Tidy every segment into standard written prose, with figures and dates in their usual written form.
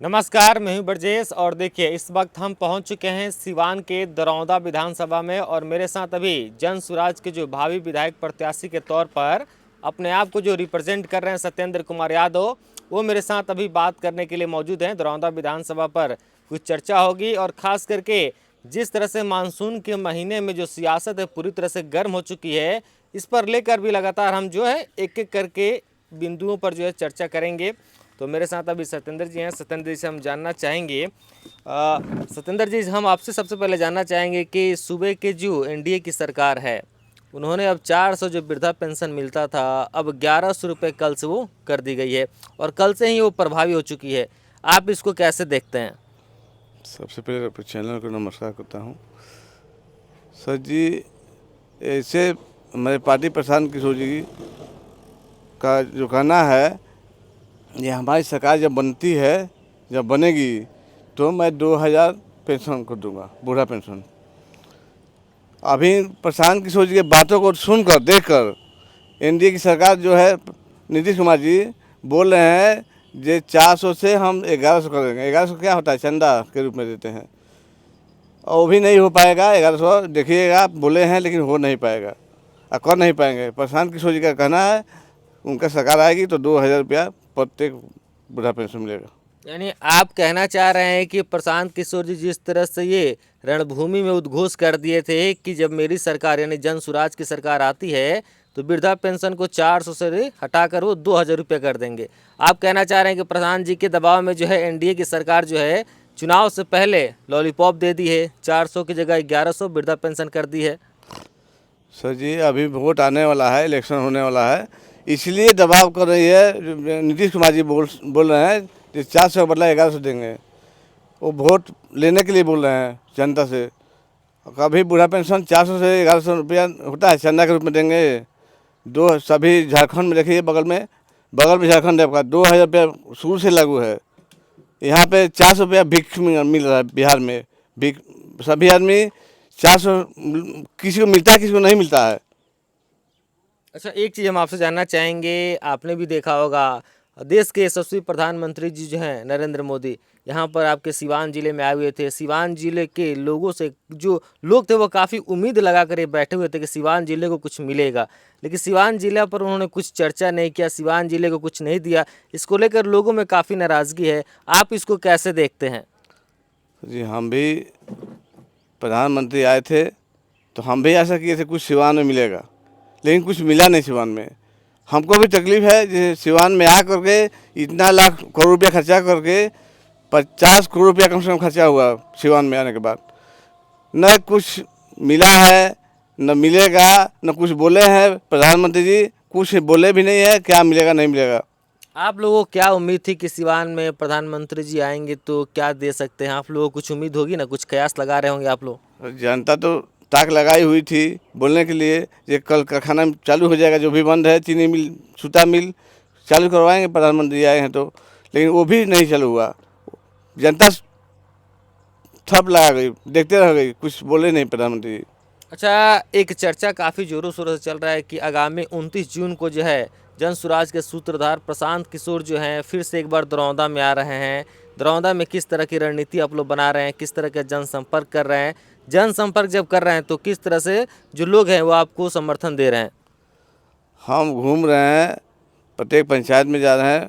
नमस्कार, मैं हूं ब्रजेश और देखिए इस वक्त हम पहुंच चुके हैं सिवान के दरौंदा विधानसभा में और मेरे साथ अभी जन सुराज के जो भावी विधायक प्रत्याशी के तौर पर अपने आप को जो रिप्रेजेंट कर रहे हैं सत्येंद्र कुमार यादव, वो मेरे साथ अभी बात करने के लिए मौजूद हैं। दरौंदा विधानसभा पर कुछ चर्चा होगी और ख़ास करके जिस तरह से मानसून के महीने में जो सियासत है पूरी तरह से गर्म हो चुकी है, इस पर लेकर भी लगातार हम जो है एक एक करके बिंदुओं पर जो है चर्चा करेंगे। तो मेरे साथ अभी सत्येंद्र जी हैं। सत्येंद्र जी से हम जानना चाहेंगे, सत्येंद्र जी हम आपसे सबसे पहले जानना चाहेंगे कि सूबे के जो एनडीए की सरकार है, उन्होंने अब 400 जो वृद्धा पेंशन मिलता था अब 1100 रुपये कल से वो कर दी गई है और कल से ही वो प्रभावी हो चुकी है। आप इसको कैसे देखते हैं? सबसे पहले अपने चैनल को नमस्कार करता हूँ। सर जी, ऐसे हमारे पार्टी प्रधान किशोर जी का जो कहना है, ये हमारी सरकार जब बनती है, जब बनेगी तो मैं 2000 पेंशन को दूंगा, बूढ़ा पेंशन। अभी प्रशांत किशोर जी की बातों को सुनकर देखकर एनडीए की सरकार जो है नीतीश कुमार जी बोल रहे हैं ये 400 से हम 1100 कर देंगे। 1100 क्या होता है, चंदा के रूप में देते हैं, और वो भी नहीं हो पाएगा। 1100 देखिएगा, आप बोले हैं लेकिन हो नहीं पाएगा और कर नहीं पाएंगे। प्रशांत किशोर जी का कहना है उनका सरकार आएगी तो 2000 रुपया प्रत्येक बूढ़ा पेंशन मिलेगा। यानी आप कहना चाह रहे हैं कि प्रशांत किशोर जी जिस तरह से ये रणभूमि में उद्घोष कर दिए थे कि जब मेरी सरकार यानी जन सुराज की सरकार आती है तो वृद्धा पेंशन को 400 से हटाकर वो 2000 रुपये कर देंगे। आप कहना चाह रहे हैं कि प्रधान जी के दबाव में जो है एनडीए की सरकार जो है चुनाव से पहले लॉलीपॉप दे दी है, 400 की जगह 1100 वृद्धा पेंशन कर दी है। सर जी, अभी वोट आने वाला है, इलेक्शन होने वाला है, इसलिए दबाव कर रही है। नीतीश कुमार जी बोल रहे हैं कि 400 का बदला 1100 देंगे। वो वोट लेने के लिए बोल रहे हैं जनता से। कभी बूढ़ा पेंशन 400 से 1100 रुपया होता है, चंदा के रूप में देंगे। दो सभी झारखंड में देखिए, बगल में झारखंड है आपका, 2000 रुपया शुरू से लागू है। यहाँ पे 400 रुपया भिख मिल रहा है बिहार में। भिख सभी आदमी 400 किसी को मिलता है, किसी को नहीं मिलता है। अच्छा, एक चीज़ हम आपसे जानना चाहेंगे, आपने भी देखा होगा देश के यशस्वी प्रधानमंत्री जी जो हैं नरेंद्र मोदी यहाँ पर आपके सिवान ज़िले में आए हुए थे। सिवान ज़िले के लोगों से जो लोग थे वो काफ़ी उम्मीद लगा कर ये बैठे हुए थे कि सिवान ज़िले को कुछ मिलेगा, लेकिन सिवान ज़िले पर उन्होंने कुछ चर्चा नहीं किया, सिवान ज़िले को कुछ नहीं दिया। इसको लेकर लोगों में काफ़ी नाराज़गी है। आप इसको कैसे देखते हैं? जी, हम भी प्रधानमंत्री आए थे तो हम भी आशा किए थे कुछ सिवान में मिलेगा, लेकिन कुछ मिला नहीं सिवान में। हमको भी तकलीफ है जैसे सिवान में आ करके इतना लाख करोड़ रुपया खर्चा करके 50 करोड़ रुपया कम से कम खर्चा हुआ सिवान में आने के बाद। न कुछ मिला है, न मिलेगा, न कुछ बोले हैं प्रधानमंत्री जी, कुछ बोले भी नहीं है क्या मिलेगा नहीं मिलेगा। आप लोगों को क्या उम्मीद थी कि सिवान में प्रधानमंत्री जी आएंगे तो क्या दे सकते हैं? आप लोगों को कुछ उम्मीद होगी ना, कुछ कयास लगा रहे होंगे आप लोग। जनता तो ताक लगाई हुई थी बोलने के लिए ये कल कारखाना चालू हो जाएगा, जो भी बंद है, चीनी मिल, सूता मिल चालू करवाएंगे प्रधानमंत्री आए हैं तो, लेकिन वो भी नहीं चालू हुआ। जनता ठप लगा गई, देखते रह गई, कुछ बोले नहीं प्रधानमंत्री जी। अच्छा, एक चर्चा काफ़ी जोरों शोरों से चल रहा है कि आगामी 29 जून को जो है जन सुराज के सूत्रधार प्रशांत किशोर जो हैं फिर से एक बार दरौंदा में आ रहे हैं। दरौंदा में किस तरह की रणनीति आप लोग बना रहे हैं, किस तरह का जनसंपर्क कर रहे हैं? जनसंपर्क जब कर रहे हैं तो किस तरह से जो लोग हैं वो आपको समर्थन दे रहे हैं? हम घूम रहे हैं, प्रत्येक पंचायत में जा रहे हैं,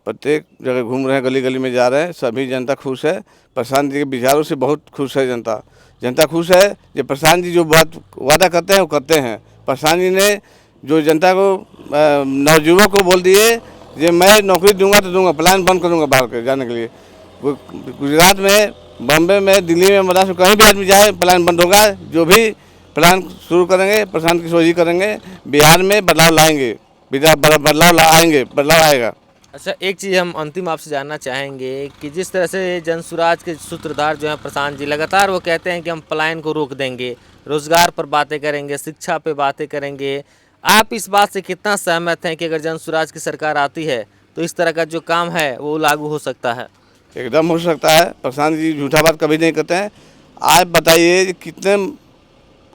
प्रत्येक जगह घूम रहे हैं, गली गली में जा रहे हैं। सभी जनता खुश है, प्रशांत जी के विचारों से बहुत खुश है जनता। जनता खुश है कि प्रशांत जी जो बात वादा करते हैं वो करते हैं। प्रशांत जी ने जो जनता को नवयुवक को बोल दिए कि मैं नौकरी दूंगा तो दूंगा, प्लान बंद करूंगा बाहर के जाने के लिए। गुजरात में, बम्बे में, दिल्ली में, मद्रास में कहीं भी आदमी जाए प्लान बंद होगा। जो भी प्लान शुरू करेंगे प्रशांत किशोर जी करेंगे। बिहार में बदलाव लाएंगे, बदलाव आएंगे, बदलाव आएगा। अच्छा, एक चीज़ हम अंतिम आपसे जानना चाहेंगे कि जिस तरह से जनसुराज के सूत्रधार जो हैं प्रशांत जी लगातार वो कहते हैं कि हम पलायन को रोक देंगे, रोजगार पर बातें करेंगे, शिक्षा पे बातें करेंगे, आप इस बात से कितना सहमत हैं कि अगर जनसुराज की सरकार आती है तो इस तरह का जो काम है वो लागू हो सकता है? एकदम हो सकता है। प्रशांत जी झूठा बात कभी नहीं करते हैं। आप बताइए कितने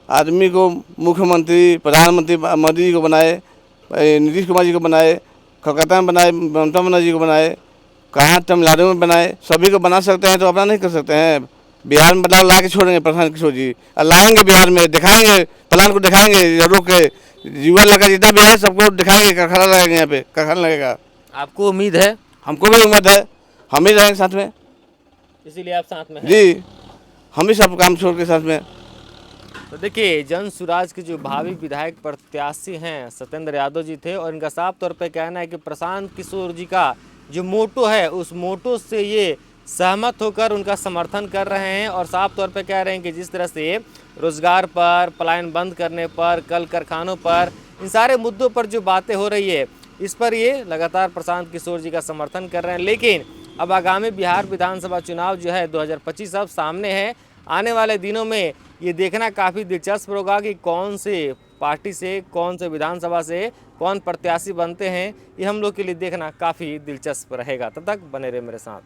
आदमी को मुख्यमंत्री, प्रधानमंत्री मोदी जी को बनाए, नीतीश कुमार जी को बनाए, कोलकाता में बनाए, ममता बनर्जी को बनाए, कहाँ तमिलनाडु में बनाए, सभी को बना सकते हैं तो अपना नहीं कर सकते हैं। बिहार में बदलाव ला के छोड़ेंगे प्रशांत किशोर जी, और लाएंगे बिहार में, दिखाएंगे प्लान को, दिखाएंगे रोक के, युवा लगा जितना भी है सबको दिखाएंगे, कारखाना लगाएंगे, यहाँ पे कारखाना लगेगा। आपको उम्मीद है? हमको भी उम्मीद है, हम ही रहेंगे साथ में, इसीलिए आप साथ में हैं। जी हम ही सब काम छोड़ के साथ में। तो देखिए, जन स्वराज के जो भावी विधायक प्रत्याशी हैं सत्येंद्र यादव जी थे, और इनका साफ तौर पे कहना है कि प्रशांत किशोर जी का जो मोटो है उस मोटो से ये सहमत होकर उनका समर्थन कर रहे हैं, और साफ तौर पे कह रहे हैं कि जिस तरह से रोजगार पर, पलायन बंद करने पर, कल कारखानों पर, इन सारे मुद्दों पर जो बातें हो रही है इस पर ये लगातार प्रशांत किशोर जी का समर्थन कर रहे हैं। लेकिन अब आगामी बिहार विधानसभा चुनाव जो है 2025 अब सामने है। आने वाले दिनों में ये देखना काफ़ी दिलचस्प होगा कि कौन से पार्टी से, कौन से विधानसभा से कौन प्रत्याशी बनते हैं। ये हम लोग के लिए देखना काफ़ी दिलचस्प रहेगा। तब तक बने रहे मेरे साथ।